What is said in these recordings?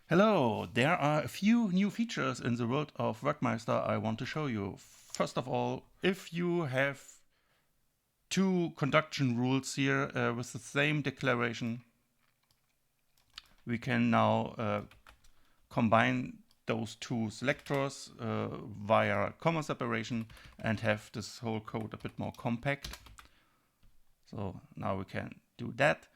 Hello, there are a few new features in the world of Werckmeister I want to show you. First of all, if you have two conduction rules here with the same declaration, we can now combine those two selectors via comma separation and have this whole code a bit more compact. So now we can do that.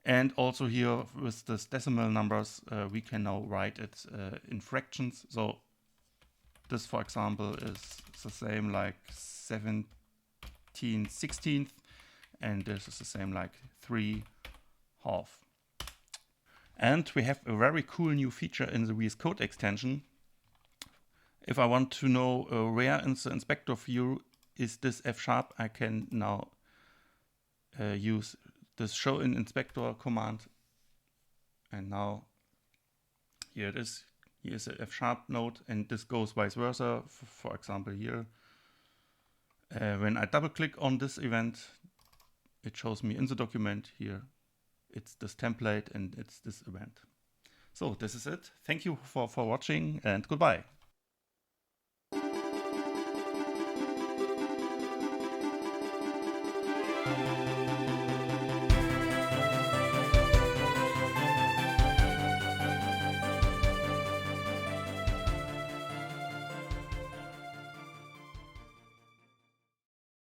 And also here with this decimal numbers, we can now write it in fractions. So this, for example, is the same like 17/16, and this is the same like 3/2. And we have a very cool new feature in the VSCode extension. If I want to know where in the inspector view is this F#, I can now use this show in inspector command, and now here it is. Here is a F# node, and this goes vice versa. For example, here when I double click on this event, it shows me in the document here it's this template and it's this event. So this is it. Thank you for watching, and goodbye.